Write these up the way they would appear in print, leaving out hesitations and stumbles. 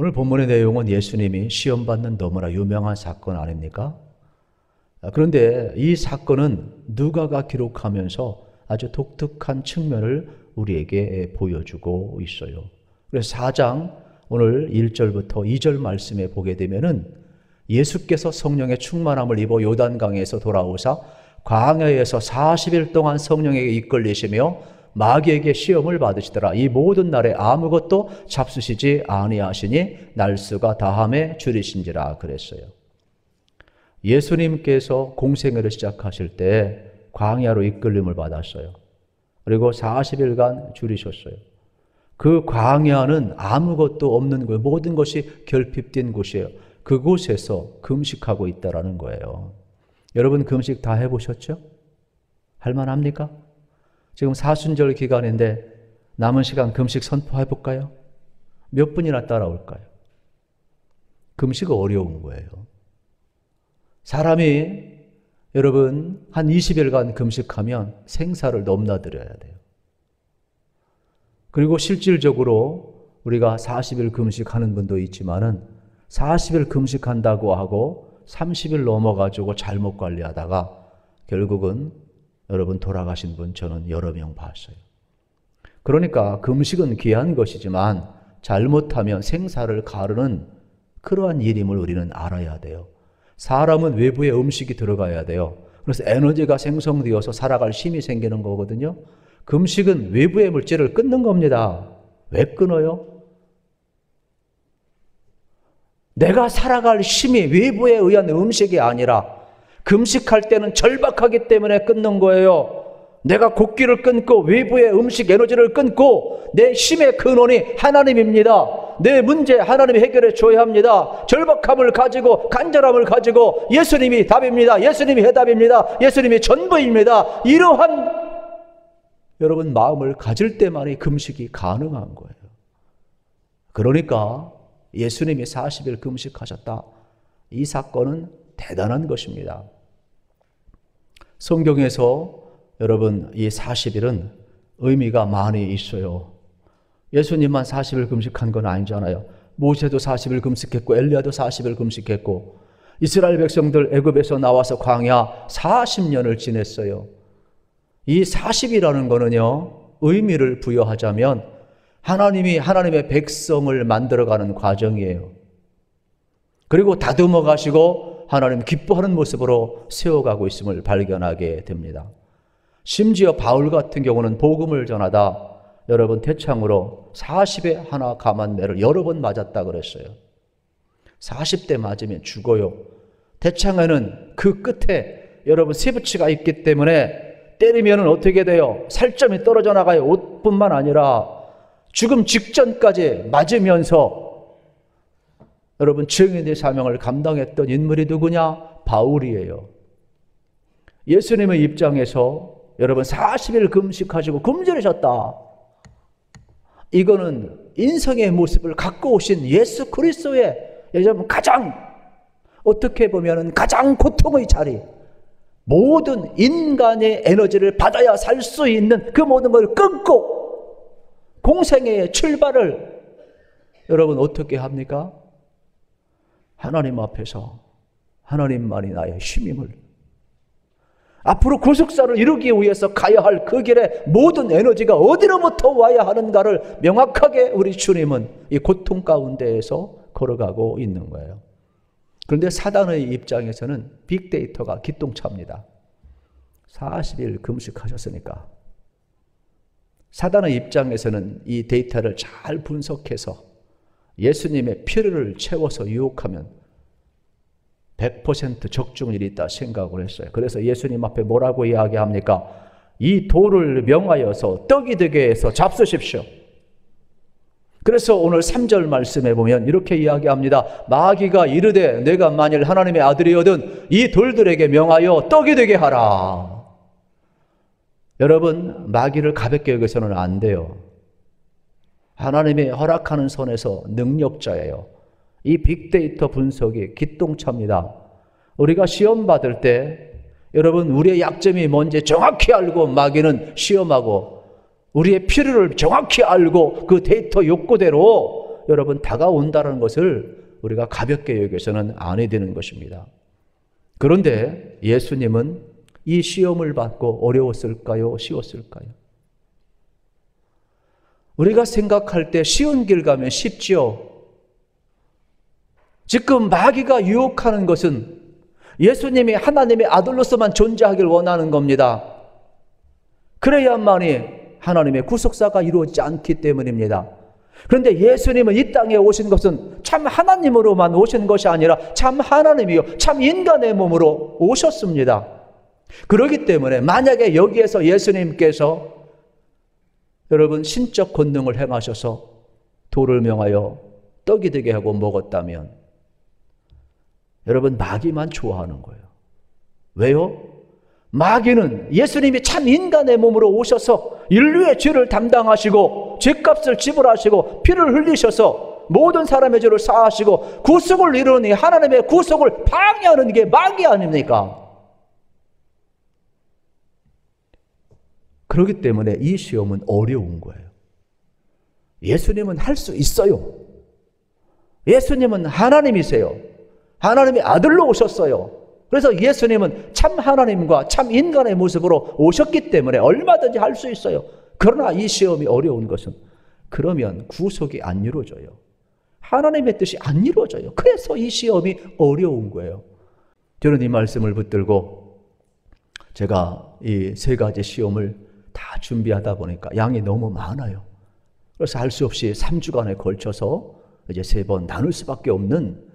오늘 본문의 내용은 예수님이 시험받는 너무나 유명한 사건 아닙니까? 그런데 이 사건은 누가가 기록하면서 아주 독특한 측면을 우리에게 보여주고 있어요. 그래서 4장 오늘 1절부터 2절 말씀에 보게 되면은 예수께서 성령의 충만함을 입어 요단강에서 돌아오사 광야에서 40일 동안 성령에게 이끌리시며 마귀에게 시험을 받으시더라. 이 모든 날에 아무것도 잡수시지 아니하시니 날수가 다함에 줄이신지라 그랬어요. 예수님께서 공생애를 시작하실 때 광야로 이끌림을 받았어요. 그리고 40일간 줄이셨어요. 그 광야는 아무것도 없는 곳, 모든 것이 결핍된 곳이에요. 그곳에서 금식하고 있다라는 거예요. 여러분 금식 다 해보셨죠? 할만합니까? 지금 사순절 기간인데 남은 시간 금식 선포해볼까요? 몇 분이나 따라올까요? 금식은 어려운 거예요. 사람이 여러분 한 20일간 금식하면 생사를 넘나들어야 돼요. 그리고 실질적으로 우리가 40일 금식하는 분도 있지만은 40일 금식한다고 하고 30일 넘어가지고 잘못 관리하다가 결국은 여러분 돌아가신 분 저는 여러 명 봤어요. 그러니까 금식은 귀한 것이지만 잘못하면 생사를 가르는 그러한 일임을 우리는 알아야 돼요. 사람은 외부의 음식이 들어가야 돼요. 그래서 에너지가 생성되어서 살아갈 힘이 생기는 거거든요. 금식은 외부의 물질을 끊는 겁니다. 왜 끊어요? 내가 살아갈 힘이 외부에 의한 음식이 아니라 금식할 때는 절박하기 때문에 끊는 거예요. 내가 곡기를 끊고 외부의 음식 에너지를 끊고 내 힘의 근원이 하나님입니다. 내 문제 하나님이 해결해 줘야 합니다. 절박함을 가지고 간절함을 가지고 예수님이 답입니다. 예수님이 해답입니다. 예수님이 전부입니다. 이러한 여러분 마음을 가질 때만이 금식이 가능한 거예요. 그러니까 예수님이 40일 금식하셨다. 이 사건은 대단한 것입니다. 성경에서 여러분 이 40일은 의미가 많이 있어요. 예수님만 40일 금식한 건 아니잖아요. 모세도 40일 금식했고 엘리야도 40일 금식했고 이스라엘 백성들 애굽에서 나와서 광야 40년을 지냈어요. 이 40이라는 거는요, 의미를 부여하자면 하나님이 하나님의 백성을 만들어가는 과정이에요. 그리고 다듬어 가시고 하나님 기뻐하는 모습으로 세워가고 있음을 발견하게 됩니다. 심지어 바울 같은 경우는 복음을 전하다 여러분 태창으로 40에 하나 감한매를 여러 번 맞았다 그랬어요. 40대 맞으면 죽어요. 태창에는 그 끝에 여러분 쇠붙이가 있기 때문에 때리면 어떻게 돼요? 살점이 떨어져 나가요. 옷뿐만 아니라 죽음 직전까지 맞으면서 여러분 증인의 사명을 감당했던 인물이 누구냐? 바울이에요. 예수님의 입장에서 여러분 40일 금식하시고 굶주리셨다. 이거는 인성의 모습을 갖고 오신 예수 그리스도의 여러분 가장 어떻게 보면 가장 고통의 자리, 모든 인간의 에너지를 받아야 살 수 있는 그 모든 걸 끊고 공생애의 출발을 여러분 어떻게 합니까? 하나님 앞에서 하나님만이 나의 힘임을, 앞으로 구속사를 이루기 위해서 가야 할 그 길에 모든 에너지가 어디로부터 와야 하는가를 명확하게 우리 주님은 이 고통 가운데에서 걸어가고 있는 거예요. 그런데 사단의 입장에서는 빅데이터가 기똥차입니다. 40일 금식하셨으니까 사단의 입장에서는 이 데이터를 잘 분석해서 예수님의 필요를 채워서 유혹하면 100% 적중률이 있다 생각을 했어요. 그래서 예수님 앞에 뭐라고 이야기합니까? 이 돌을 명하여서 떡이 되게 해서 잡수십시오. 그래서 오늘 3절 말씀에 보면 이렇게 이야기합니다. 마귀가 이르되 내가 만일 하나님의 아들이거든 이 돌들에게 명하여 떡이 되게 하라. 여러분 마귀를 가볍게 여기서는 안 돼요. 하나님이 허락하는 선에서 능력자예요. 이 빅데이터 분석이 기똥차입니다. 우리가 시험 받을 때 여러분 우리의 약점이 뭔지 정확히 알고 마귀는 시험하고 우리의 필요를 정확히 알고 그 데이터 욕구대로 여러분 다가온다는 것을 우리가 가볍게 여겨서는 안 해야 되는 것입니다. 그런데 예수님은 이 시험을 받고 어려웠을까요? 쉬웠을까요? 우리가 생각할 때 쉬운 길 가면 쉽지요. 지금 마귀가 유혹하는 것은 예수님이 하나님의 아들로서만 존재하길 원하는 겁니다. 그래야만이 하나님의 구속사가 이루어지지 않기 때문입니다. 그런데 예수님은 이 땅에 오신 것은 참 하나님으로만 오신 것이 아니라 참 하나님이요 참 인간의 몸으로 오셨습니다. 그렇기 때문에 만약에 여기에서 예수님께서 여러분 신적 권능을 행하셔서 돌을 명하여 떡이 되게 하고 먹었다면 여러분 마귀만 좋아하는 거예요. 왜요? 마귀는 예수님이 참 인간의 몸으로 오셔서 인류의 죄를 담당하시고 죄값을 지불하시고 피를 흘리셔서 모든 사람의 죄를 사하시고 구속을 이루니 하나님의 구속을 방해하는 게 마귀 아닙니까? 그렇기 때문에 이 시험은 어려운 거예요. 예수님은 할 수 있어요. 예수님은 하나님이세요. 하나님의 아들로 오셨어요. 그래서 예수님은 참 하나님과 참 인간의 모습으로 오셨기 때문에 얼마든지 할 수 있어요. 그러나 이 시험이 어려운 것은 그러면 구속이 안 이루어져요. 하나님의 뜻이 안 이루어져요. 그래서 이 시험이 어려운 거예요. 저는 이 말씀을 붙들고 제가 이 세 가지 시험을 다 준비하다 보니까 양이 너무 많아요. 그래서 할 수 없이 3주간에 걸쳐서 이제 3번 나눌 수밖에 없는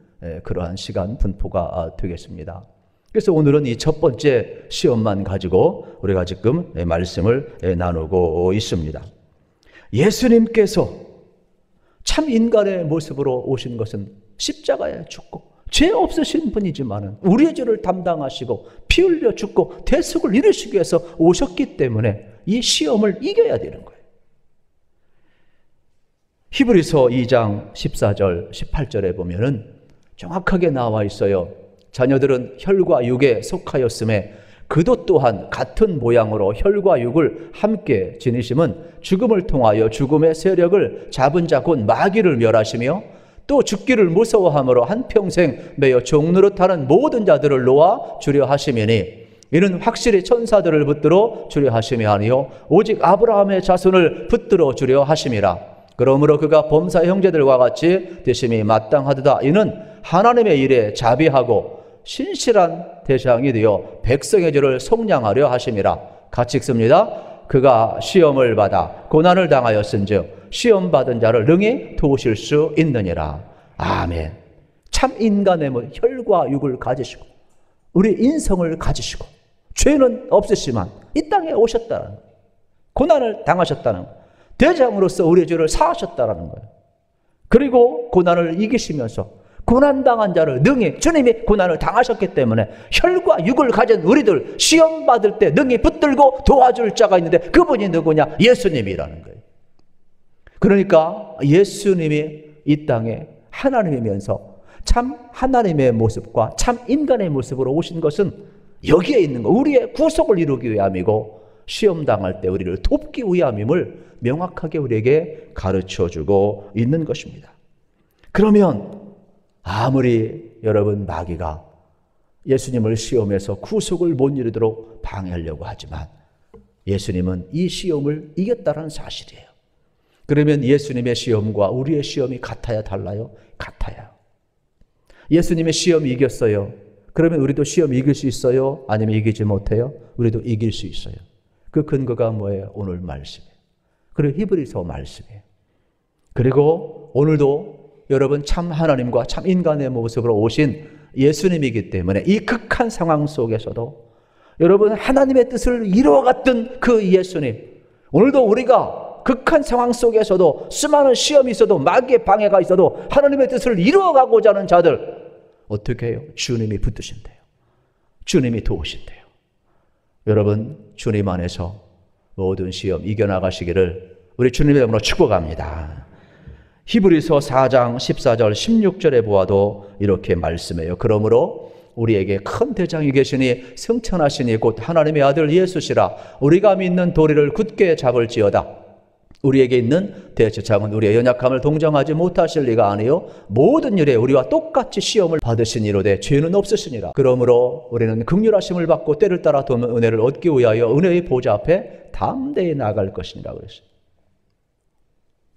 그러한 시간 분포가 되겠습니다. 그래서 오늘은 이 첫 번째 시험만 가지고 우리가 지금 말씀을 나누고 있습니다. 예수님께서 참 인간의 모습으로 오신 것은 십자가에 죽고 죄 없으신 분이지만 우리의 죄를 담당하시고 피 흘려 죽고 대속을 이루시기 위해서 오셨기 때문에 이 시험을 이겨야 되는 거예요. 히브리서 2장 14절 18절에 보면은 정확하게 나와 있어요. 자녀들은 혈과 육에 속하였음에 그도 또한 같은 모양으로 혈과 육을 함께 지니심은 죽음을 통하여 죽음의 세력을 잡은 자 곧 마귀를 멸하시며 또 죽기를 무서워함으로 한평생 매여 종노릇하는 모든 자들을 놓아 주려 하심이니 이는 확실히 천사들을 붙들어 주려 하심이 아니요 오직 아브라함의 자손을 붙들어 주려 하심이라. 그러므로 그가 범사 형제들과 같이 되심이 마땅하도다. 이는 하나님의 일에 자비하고 신실한 대상이 되어 백성의 죄를 속량하려 하심이라. 같이 읽습니다. 그가 시험을 받아 고난을 당하였은즉 시험 받은 자를 능히 도우실 수 있느니라. 아멘. 참 인간의 혈과 육을 가지시고 우리 인성을 가지시고 죄는 없으시만 이 땅에 오셨다는 거예요. 고난을 당하셨다는 거예요. 대장으로서 우리의 죄를 사하셨다는 거예요. 그리고 고난을 이기시면서 고난당한 자를 능히 주님이 고난을 당하셨기 때문에 혈과 육을 가진 우리들 시험 받을 때 능히 붙들고 도와줄 자가 있는데 그분이 누구냐? 예수님이라는 거예요. 그러니까 예수님이 이 땅에 하나님이면서 참 하나님의 모습과 참 인간의 모습으로 오신 것은 여기에 있는 거, 우리의 구속을 이루기 위함이고 시험 당할 때 우리를 돕기 위함임을 명확하게 우리에게 가르쳐주고 있는 것입니다. 그러면 아무리 여러분 마귀가 예수님을 시험해서 구속을 못 이루도록 방해하려고 하지만 예수님은 이 시험을 이겼다는 사실이에요. 그러면 예수님의 시험과 우리의 시험이 같아야 달라요? 같아요. 예수님의 시험이 이겼어요. 그러면 우리도 시험 이길 수 있어요? 아니면 이기지 못해요? 우리도 이길 수 있어요. 그 근거가 뭐예요? 오늘 말씀이에요. 그리고 히브리서 말씀이에요. 그리고 오늘도 여러분 참 하나님과 참 인간의 모습으로 오신 예수님이기 때문에 이 극한 상황 속에서도 여러분 하나님의 뜻을 이루어갔던 그 예수님, 오늘도 우리가 극한 상황 속에서도 수많은 시험이 있어도 마귀의 방해가 있어도 하나님의 뜻을 이루어가고자 하는 자들 어떻게 해요? 주님이 붙드신대요. 주님이 도우신대요. 여러분 주님 안에서 모든 시험 이겨나가시기를 우리 주님의 이름으로 축복합니다. 히브리서 4장 14절 16절에 보아도 이렇게 말씀해요. 그러므로 우리에게 큰 대장이 계시니 승천하시니 곧 하나님의 아들 예수시라. 우리가 믿는 도리를 굳게 잡을지어다. 우리에게 있는 대제사장은 우리의 연약함을 동정하지 못하실 리가 아니요 모든 일에 우리와 똑같이 시험을 받으시니로되 죄는 없으시니라. 그러므로 우리는 긍휼하심을 받고 때를 따라 도는 은혜를 얻기 위하여 은혜의 보좌 앞에 담대히 나아갈 것이니라 그랬어요.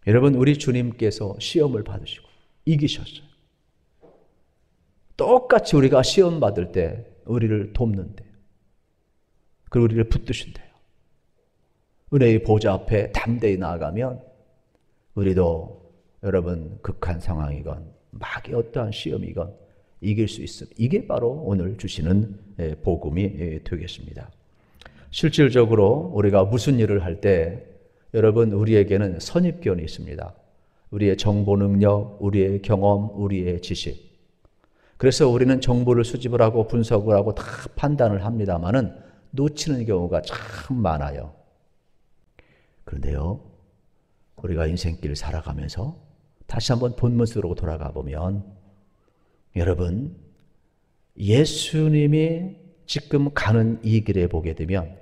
여러분, 우리 주님께서 시험을 받으시고 이기셨어요. 똑같이 우리가 시험 받을 때 우리를 돕는데요. 그리고 우리를 붙드신대요. 은혜의 보좌 앞에 담대히 나아가면 우리도 여러분 극한 상황이건 막이 어떠한 시험이건 이길 수 있습니다. 이게 바로 오늘 주시는 복음이 되겠습니다. 실질적으로 우리가 무슨 일을 할 때 여러분 우리에게는 선입견이 있습니다. 우리의 정보 능력, 우리의 경험, 우리의 지식. 그래서 우리는 정보를 수집을 하고 분석을 하고 다 판단을 합니다마는 놓치는 경우가 참 많아요. 그런데요, 우리가 인생길 살아가면서 다시 한번 본문 속으로 돌아가 보면 여러분, 예수님이 지금 가는 이 길에 보게 되면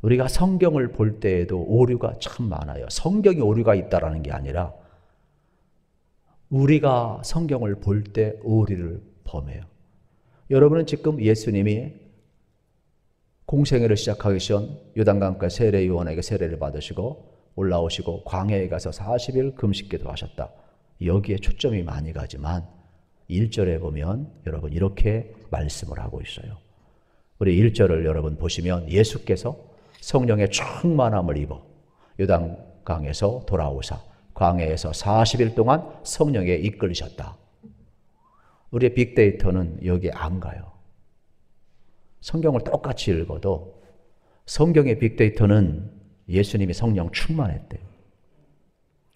우리가 성경을 볼 때에도 오류가 참 많아요. 성경이 오류가 있다라는 게 아니라 우리가 성경을 볼 때 오류를 범해요. 여러분은 지금 예수님이 공생애를 시작하기 전 요단강가 세례 요한에게 세례를 받으시고 올라오시고 광야에 가서 40일 금식기도 하셨다. 여기에 초점이 많이 가지만 1절에 보면 여러분 이렇게 말씀을 하고 있어요. 우리 1절을 여러분 보시면 예수께서 성령의 충만함을 입어 요단강에서 돌아오사 광야에서 40일 동안 성령에 이끌리셨다. 우리의 빅데이터는 여기에 안 가요. 성경을 똑같이 읽어도 성경의 빅데이터는 예수님이 성령 충만했대요.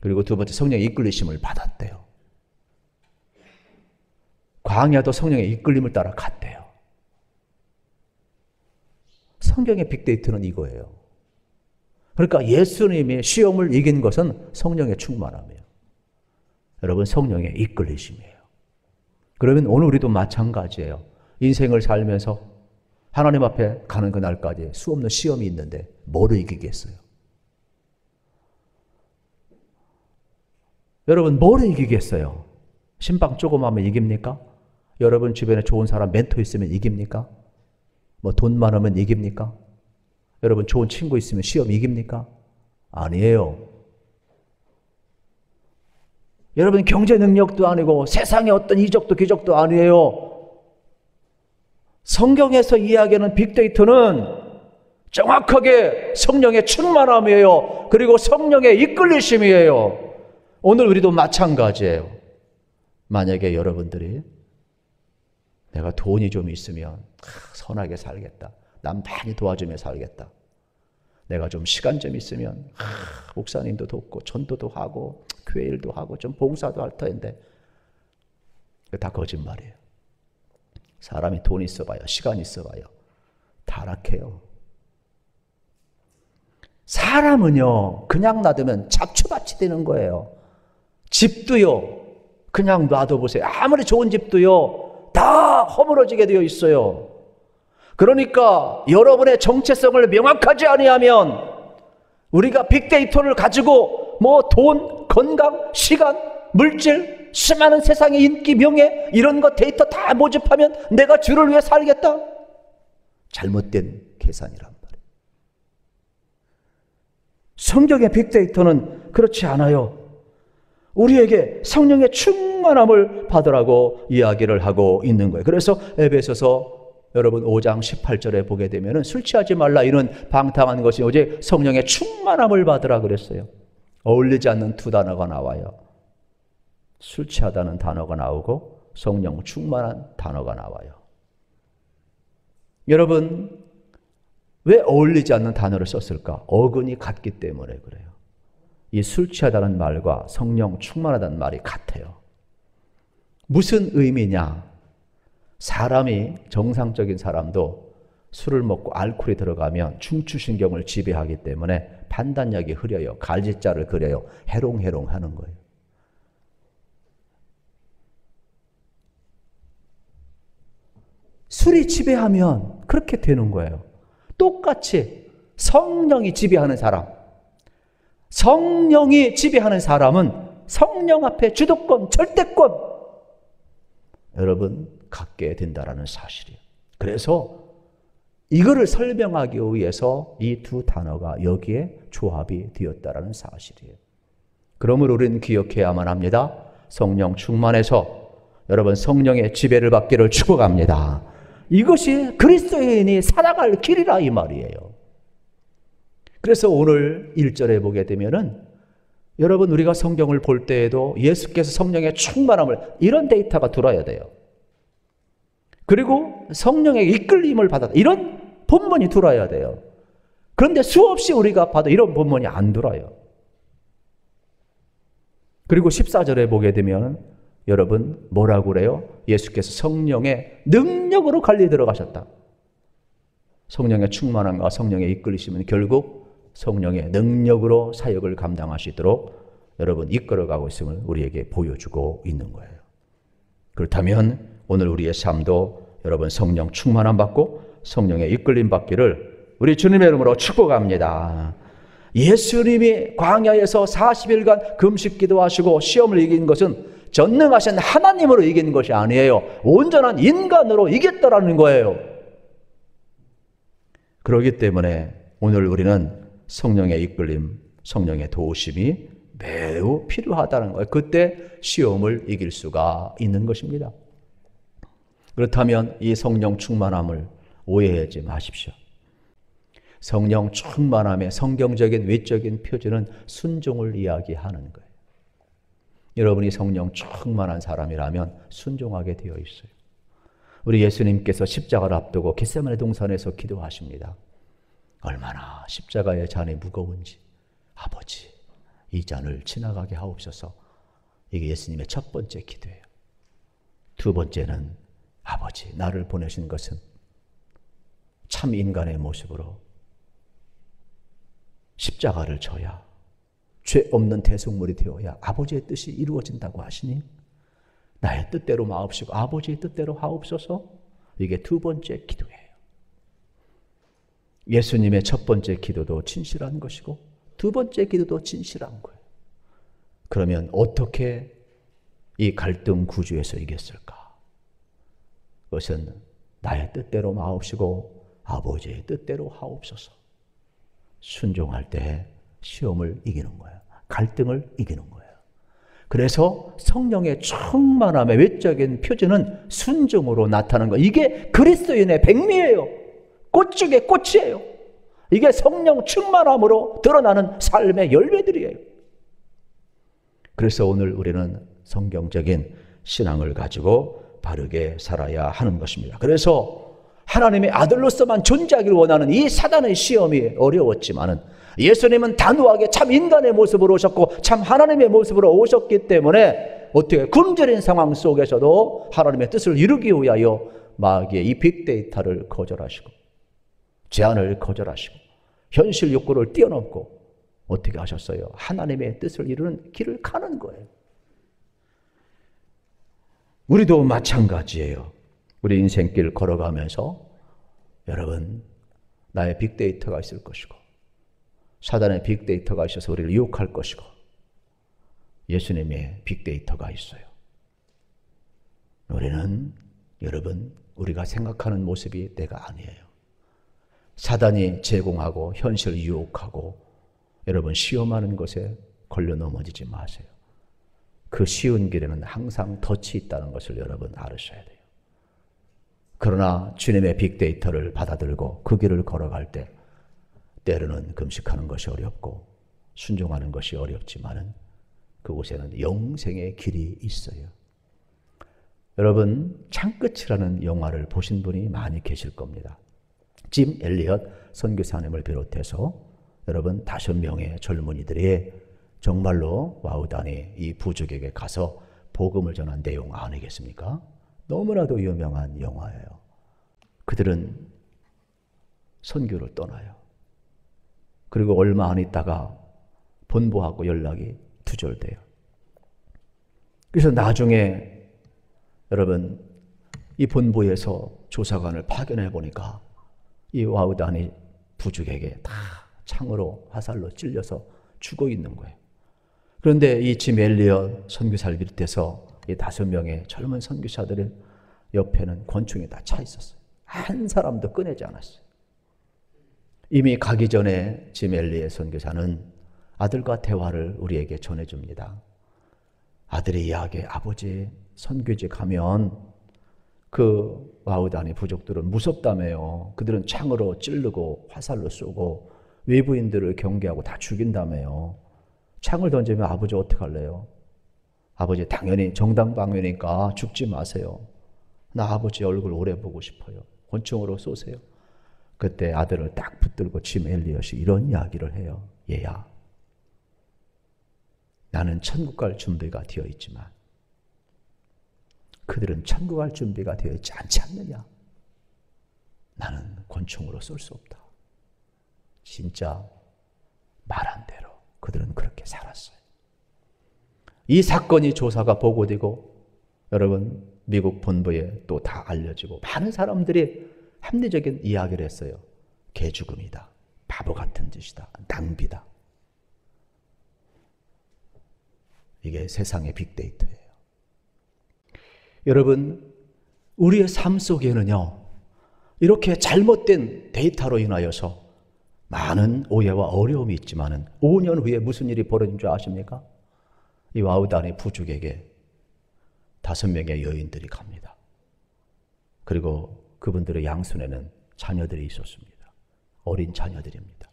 그리고 두 번째 성령의 이끌리심을 받았대요. 광야도 성령의 이끌림을 따라 갔대요. 성경의 빅데이터는 이거예요. 그러니까 예수님이 시험을 이긴 것은 성령의 충만함이에요. 여러분, 성령의 이끌리심이에요. 그러면 오늘 우리도 마찬가지예요. 인생을 살면서 하나님 앞에 가는 그날까지 수없는 시험이 있는데 뭐로 이기겠어요? 여러분, 뭐로 이기겠어요? 신방 조금 하면 이깁니까? 여러분 주변에 좋은 사람 멘토 있으면 이깁니까? 뭐 돈 많으면 이깁니까? 여러분 좋은 친구 있으면 시험 이깁니까? 아니에요. 여러분 경제 능력도 아니고 세상의 어떤 이적도 기적도 아니에요. 성경에서 이야기하는 빅데이터는 정확하게 성령의 충만함이에요. 그리고 성령의 이끌리심이에요. 오늘 우리도 마찬가지예요. 만약에 여러분들이 내가 돈이 좀 있으면 선하게 살겠다. 남 많이 도와주며 살겠다. 내가 좀 시간 좀 있으면 목사님도 돕고 전도도 하고 교회 일도 하고 좀 봉사도 할 터인데 다 거짓말이에요. 사람이 돈 있어봐야 시간 있어봐야 타락해요. 사람은요 그냥 놔두면 잡초밭이 되는 거예요. 집도요 그냥 놔둬보세요. 아무리 좋은 집도요 다 허물어지게 되어 있어요. 그러니까 여러분의 정체성을 명확하지 아니하면 우리가 빅데이터를 가지고 뭐 돈, 건강, 시간, 물질, 수많은 세상의 인기, 명예 이런 거 데이터 다 모집하면 내가 주를 위해 살겠다? 잘못된 계산이란 말이에요. 성경의 빅데이터는 그렇지 않아요. 우리에게 성령의 충만함을 받으라고 이야기를 하고 있는 거예요. 그래서 에베소서 여러분 5장 18절에 보게 되면 술 취하지 말라 이런 방탕한 것이 오직 성령의 충만함을 받으라 그랬어요. 어울리지 않는 두 단어가 나와요. 술 취하다는 단어가 나오고 성령 충만한 단어가 나와요. 여러분 왜 어울리지 않는 단어를 썼을까? 어근이 같기 때문에 그래요. 이 술 취하다는 말과 성령 충만하다는 말이 같아요. 무슨 의미냐? 사람이 정상적인 사람도 술을 먹고 알코올이 들어가면 중추신경을 지배하기 때문에 판단력이 흐려요. 갈짓자를 그려요. 해롱해롱 하는 거예요. 술이 지배하면 그렇게 되는 거예요. 똑같이 성령이 지배하는 사람, 성령이 지배하는 사람은 성령 앞에 주도권, 절대권 여러분 갖게 된다라는 사실이에요. 그래서 이거를 설명하기 위해서 이 두 단어가 여기에 조합이 되었다라는 사실이에요. 그러므로 우리는 기억해야만 합니다. 성령 충만해서 여러분 성령의 지배를 받기를 축복합니다. 이것이 그리스도인이 살아갈 길이라 이 말이에요. 그래서 오늘 1절에 보게 되면은 여러분 우리가 성경을 볼 때에도 예수께서 성령의 충만함을 이런 데이터가 들어야 돼요. 그리고 성령의 이끌림을 받았다. 이런 본문이 들어야 돼요. 그런데 수없이 우리가 봐도 이런 본문이 안 들어요. 그리고 14절에 보게 되면 여러분 뭐라고 그래요? 예수께서 성령의 능력으로 관리 들어가셨다. 성령의 충만함과 성령의 이끌리심은 결국 성령의 능력으로 사역을 감당하시도록 여러분 이끌어가고 있음을 우리에게 보여주고 있는 거예요. 그렇다면 오늘 우리의 삶도 여러분 성령 충만함 받고 성령의 이끌림 받기를 우리 주님의 이름으로 축복합니다. 예수님이 광야에서 40일간 금식 기도하시고 시험을 이긴 것은 전능하신 하나님으로 이긴 것이 아니에요. 온전한 인간으로 이겼다라는 거예요. 그렇기 때문에 오늘 우리는 성령의 이끌림, 성령의 도우심이 매우 필요하다는 거예요. 그때 시험을 이길 수가 있는 것입니다. 그렇다면 이 성령 충만함을 오해하지 마십시오. 성령 충만함의 성경적인 외적인 표준은 순종을 이야기하는 거예요. 여러분이 성령 충만한 사람이라면 순종하게 되어 있어요. 우리 예수님께서 십자가를 앞두고 겟세마네 동산에서 기도하십니다. 얼마나 십자가의 잔이 무거운지 아버지 이 잔을 지나가게 하옵소서. 이게 예수님의 첫 번째 기도예요. 두 번째는 아버지 나를 보내신 것은 참 인간의 모습으로 십자가를 져야 죄 없는 대속물이 되어야 아버지의 뜻이 이루어진다고 하시니 나의 뜻대로 마옵시고 아버지의 뜻대로 하옵소서. 이게 두 번째 기도예요. 예수님의 첫 번째 기도도 진실한 것이고 두 번째 기도도 진실한 거예요. 그러면 어떻게 이 갈등 구조에서 이겼을까? 그것은 나의 뜻대로 마옵시고 아버지의 뜻대로 하옵소서. 순종할 때 시험을 이기는 거예요. 갈등을 이기는 거예요. 그래서 성령의 충만함의 외적인 표준은 순종으로 나타나는 거예요. 이게 그리스도인의 백미예요. 꽃 중에 꽃이에요. 이게 성령 충만함으로 드러나는 삶의 열매들이에요. 그래서 오늘 우리는 성경적인 신앙을 가지고 바르게 살아야 하는 것입니다. 그래서 하나님의 아들로서만 존재하기를 원하는 이 사단의 시험이 어려웠지만은 예수님은 단호하게 참 인간의 모습으로 오셨고 참 하나님의 모습으로 오셨기 때문에 어떻게 굶주린 상황 속에서도 하나님의 뜻을 이루기 위하여 마귀의 이 빅데이터를 거절하시고 제안을 거절하시고 현실 욕구를 뛰어넘고 어떻게 하셨어요? 하나님의 뜻을 이루는 길을 가는 거예요. 우리도 마찬가지예요. 우리 인생길 걸어가면서 여러분 나의 빅데이터가 있을 것이고 사단의 빅데이터가 있어서 우리를 유혹할 것이고 예수님의 빅데이터가 있어요. 우리는 여러분 우리가 생각하는 모습이 내가 아니에요. 사단이 제공하고 현실 유혹하고 여러분 시험하는 것에 걸려 넘어지지 마세요. 그 쉬운 길에는 항상 덫이 있다는 것을 여러분 알으셔야 돼요. 그러나 주님의 빅데이터를 받아들고 그 길을 걸어갈 때 때로는 금식하는 것이 어렵고 순종하는 것이 어렵지만은 그곳에는 영생의 길이 있어요. 여러분 창끝이라는 영화를 보신 분이 많이 계실 겁니다. 짐 엘리엇 선교사님을 비롯해서 여러분 5명의 젊은이들이 정말로 와우단이 이 부족에게 가서 복음을 전한 내용 아니겠습니까? 너무나도 유명한 영화예요. 그들은 선교를 떠나요. 그리고 얼마 안 있다가 본부하고 연락이 두절돼요. 그래서 나중에 여러분 이 본부에서 조사관을 파견해 보니까 이 와우단이 부족에게 다 창으로 화살로 찔려서 죽어 있는 거예요. 그런데 이 짐 엘리엇 선교사를 비롯해서 이 5명의 젊은 선교사들의 옆에는 권총이 다 차 있었어요. 한 사람도 꺼내지 않았어요. 이미 가기 전에 짐 엘리엇 선교사는 아들과 대화를 우리에게 전해줍니다. 아들이 이야기해, 아버지 선교지 가면 그 와우단의 부족들은 무섭다며요. 그들은 창으로 찌르고 화살로 쏘고 외부인들을 경계하고 다 죽인다며요. 창을 던지면 아버지 어떡할래요? 아버지 당연히 정당방위니까 죽지 마세요. 나 아버지 얼굴 오래 보고 싶어요. 권총으로 쏘세요. 그때 아들을 딱 붙들고 짐 엘리엇이 이런 이야기를 해요. 얘야, 나는 천국 갈 준비가 되어 있지만 그들은 천국 갈 준비가 되어 있지 않지 않느냐? 나는 권총으로 쏠 수 없다. 진짜 말한 대로 그들은 그렇게 살았어요. 이 사건이 조사가 보고되고 여러분 미국 본부에 또 다 알려지고 많은 사람들이 합리적인 이야기를 했어요. 개죽음이다. 바보 같은 짓이다. 낭비다. 이게 세상의 빅데이터예요. 여러분, 우리의 삶 속에는요, 이렇게 잘못된 데이터로 인하여서 많은 오해와 어려움이 있지만은 5년 후에 무슨 일이 벌어진 줄 아십니까? 이 와우단의 부족에게 5명의 여인들이 갑니다. 그리고 그분들의 양손에는 자녀들이 있었습니다. 어린 자녀들입니다.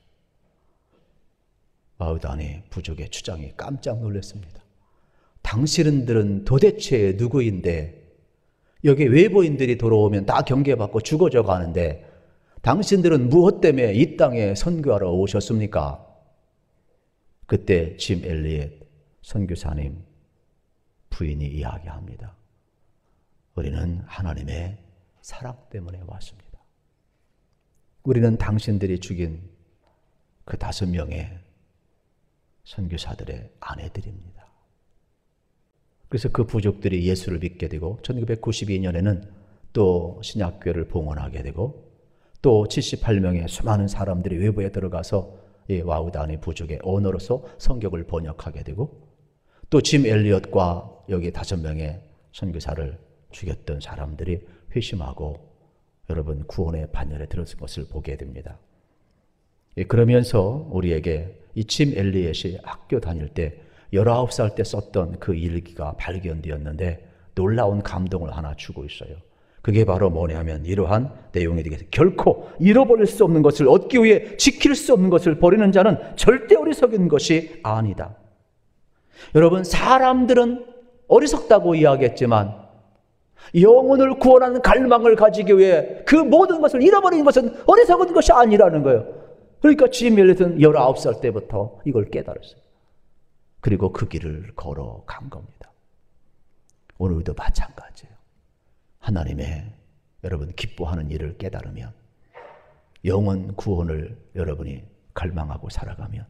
와우단의 부족의 주장이 깜짝 놀랐습니다. 당신들은 도대체 누구인데 여기 외부인들이 들어오면 다 경계받고 죽어져 가는데 당신들은 무엇 때문에 이 땅에 선교하러 오셨습니까? 그때 짐 엘리엇 선교사님 부인이 이야기합니다. 우리는 하나님의 사랑 때문에 왔습니다. 우리는 당신들이 죽인 그 5명의 선교사들의 아내들입니다. 그래서 그 부족들이 예수를 믿게 되고 1992년에는 또 신약교회를 봉헌하게 되고 또 78명의 수많은 사람들이 외부에 들어가서 이 와우단의 부족의 언어로서 성경을 번역하게 되고 또 짐 엘리엇과 여기 5명의 선교사를 죽였던 사람들이 회심하고 여러분 구원의 반열에 들어선 것을 보게 됩니다. 그러면서 우리에게 이 짐 엘리엇이 학교 다닐 때 19살 때 썼던 그 일기가 발견되었는데 놀라운 감동을 하나 주고 있어요. 그게 바로 뭐냐면 이러한 내용이 되겠어요. 결코 잃어버릴 수 없는 것을 얻기 위해 지킬 수 없는 것을 버리는 자는 절대 어리석은 것이 아니다. 여러분, 사람들은 어리석다고 이야기했지만 영혼을 구원하는 갈망을 가지기 위해 그 모든 것을 잃어버리는 것은 어리석은 것이 아니라는 거예요. 그러니까 짐 엘리엇은 19살 때부터 이걸 깨달았어요. 그리고 그 길을 걸어간 겁니다. 오늘도 마찬가지예요. 하나님의 여러분 기뻐하는 일을 깨달으면 영혼 구원을 여러분이 갈망하고 살아가면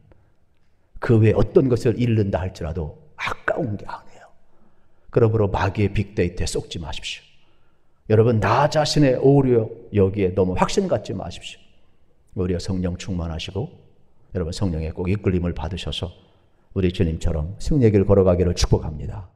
그 외에 어떤 것을 잃는다 할지라도 아까운 게 아니에요. 그러므로 마귀의 빅데이터에 쏙지 마십시오. 여러분 나 자신의 오히려 여기에 너무 확신 갖지 마십시오. 우리가 성령 충만하시고 여러분 성령의 꼭 이끌림을 받으셔서 우리 주님처럼 승리의 길 걸어가기를 축복합니다.